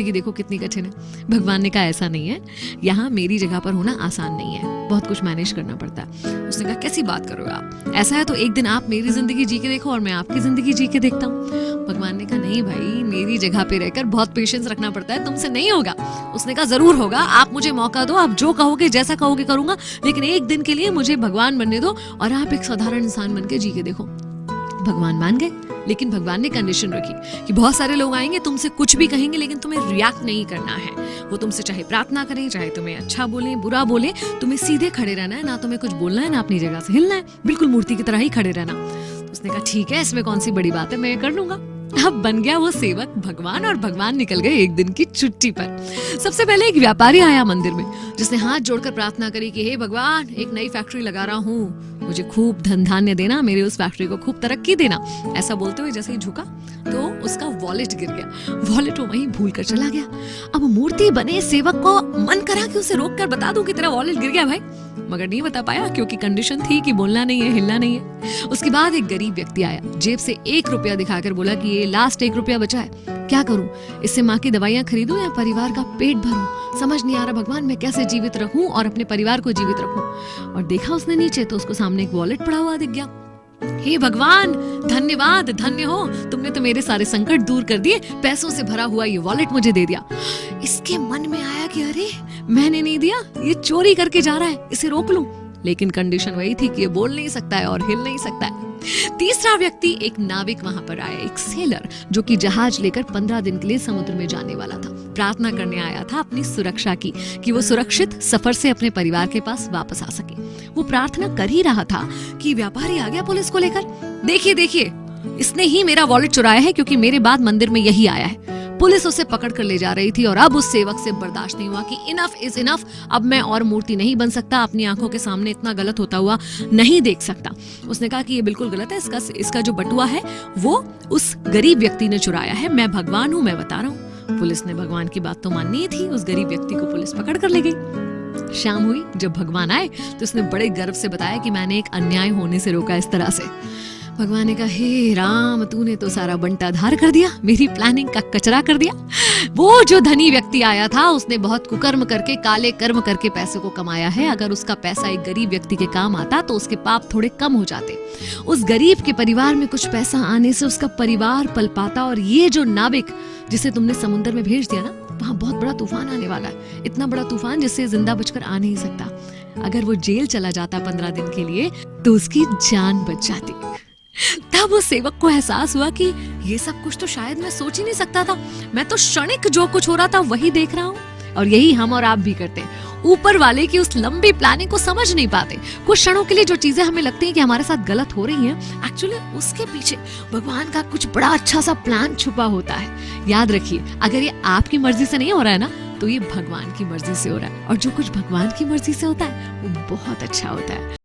कि देखो कितनी कठिन है। भगवान ने कहा ऐसा नहीं है, यहाँ मेरी जगह पर होना आसान नहीं है, बहुत कुछ मैनेज करना पड़ता है। उसने कहा कैसी बात करोगे आप, ऐसा है तो एक दिन आप मेरी जिंदगी जी के देखो और मैं आपकी जिंदगी जी के देखता हूँ। भगवान ने कहा नहीं भाई, मेरी जगह पे रहकर बहुत पेशेंस रखना पड़ता है, तुमसे नहीं होगा। उसने कहा जरूर होगा, आप मुझे मौका दो, आप जो कहोगे जैसा कहोगे करूंगा, लेकिन एक दिन के लिए मुझे भगवान बनने दो और आप एक साधारण इंसान बन के जी के देखो। भगवान मान गए, लेकिन भगवान ने कंडीशन रखी कि बहुत सारे लोग आएंगे, तुमसे कुछ भी कहेंगे, लेकिन तुम्हें रिएक्ट नहीं करना है। वो तुमसे चाहे प्रार्थना करें, चाहे तुम्हें अच्छा बोले बुरा बोले, तुम्हें सीधे खड़े रहना है, ना तुम्हें कुछ बोलना है, ना अपनी जगह से हिलना है, बिल्कुल मूर्ति की तरह ही खड़े रहना। उसने कहा ठीक है, इसमें कौन सी बड़ी बात है, मैं कर लूंगा। अब बन गया वो सेवक भगवान, और भगवान निकल गए एक दिन की छुट्टी पर। सबसे पहले एक व्यापारी आया मंदिर में, जिसने हाथ जोड़कर प्रार्थना करी कि हे भगवान, एक नई फैक्ट्री लगा रहा हूँ, मुझे खूब धन धान्य देना, मेरे उस फैक्ट्री को खूब तरक्की देना। ऐसा बोलते हुए जैसे ही झुका तो उसका वॉलेट गिर गया, वॉलेट वो वहीं भूल कर चला गया। अब मूर्ति बने सेवक को मन करा कि उसे रोक कर बता दूं कि तेरा वॉलेट गिर गया भाई, मगर नहीं बता पाया क्योंकि कंडीशन थी कि बोलना नहीं है, हिलना नहीं है। उसके बाद एक गरीब व्यक्ति आया, जेब से 1 रुपया दिखाकर बोला कि ये लास्ट 1 रुपया बचा है, क्या करूं, इससे माँ की दवाइयां खरीदूं या परिवार का पेट भरूं, समझ नहीं आ रहा भगवान, मैं कैसे जीवित रहूं और अपने परिवार को जीवित रखूं। और देखा उसने नीचे तो उसको सामने एक वॉलेट पड़ा हुआ दिख गया। हे भगवान, धन्यवाद, धन्य हो, तुमने तो मेरे सारे संकट दूर कर दिए, पैसों से भरा हुआ ये वॉलेट मुझे दे दिया। इसके मन में आया कि अरे मैंने नहीं दिया, ये चोरी करके जा रहा है, इसे रोक लूं। लेकिन कंडीशन वही थी कि ये बोल नहीं सकता है और हिल नहीं सकता है। तीसरा व्यक्ति एक नाविक वहां पर आया, एक सेलर, जो कि जहाज लेकर 15 दिन के लिए समुद्र में जाने वाला था। प्रार्थना करने आया था अपनी सुरक्षा की, कि वो सुरक्षित सफर से अपने परिवार के पास वापस आ सके। वो प्रार्थना कर ही रहा था कि व्यापारी आ गया पुलिस को लेकर। देखिए देखिए, इसने ही मेरा वॉलेट चुराया है, क्योंकि मेरे बाद मंदिर में यही आया है। पुलिस उसे पकड़ कर ले जा रही थी और अब उस सेवक से बर्दाश्त नहीं हुआ कि इनफ इज इनफ, अब मैं और मूर्ति नहीं बन सकता, अपनी आंखों के सामने इतना गलत होता हुआ नहीं देख सकता। उसने कहा कि ये बिल्कुल गलत है, इसका जो बटुआ है वो उस गरीब व्यक्ति ने चुराया है, मैं भगवान हूँ, मैं बता रहा हूँ। पुलिस ने भगवान की बात तो माननी ही थी, उस गरीब व्यक्ति को पुलिस पकड़ कर ले गई। शाम हुई, जब भगवान आए तो उसने बड़े गर्व से बताया कि मैंने एक अन्याय होने से रोका इस तरह से। भगवान ने कहा हे राम, तूने तो सारा बंटाधार कर दिया, मेरी प्लानिंग का कचरा कर दिया। वो जो धनी व्यक्ति आया था, उसने बहुत कुकर्म करके, काले कर्म करके पैसे को कमाया है। अगर उसका पैसा एक गरीब व्यक्ति के काम आता तो उसके पाप थोड़े कम हो जाते। उस गरीब के परिवार में कुछ पैसा आने से उसका परिवार पल पाता। और ये जो नाविक जिसे तुमने समुद्र में भेज दिया ना, वहाँ बहुत बड़ा तूफान आने वाला है, इतना बड़ा तूफान जिससे जिंदा बचकर आ नहीं सकता। अगर वो जेल चला जाता 15 दिन के लिए तो उसकी जान बच जाती। तब उस सेवक को एहसास हुआ कि ये सब कुछ तो शायद मैं सोच ही नहीं सकता था, मैं तो क्षणिक जो कुछ हो रहा था वही देख रहा हूँ। और यही हम और आप भी करते हैं, ऊपर वाले की उस लंबी प्लानिंग को समझ नहीं पाते। कुछ क्षणों के लिए जो चीजें हमें लगती हैं कि हमारे साथ गलत हो रही हैं, एक्चुअली उसके पीछे भगवान का कुछ बड़ा अच्छा सा प्लान छुपा होता है। याद रखिए, अगर ये आपकी मर्जी से नहीं हो रहा है ना, तो ये भगवान की मर्जी से हो रहा है, और जो कुछ भगवान की मर्जी से होता है वो बहुत अच्छा होता है।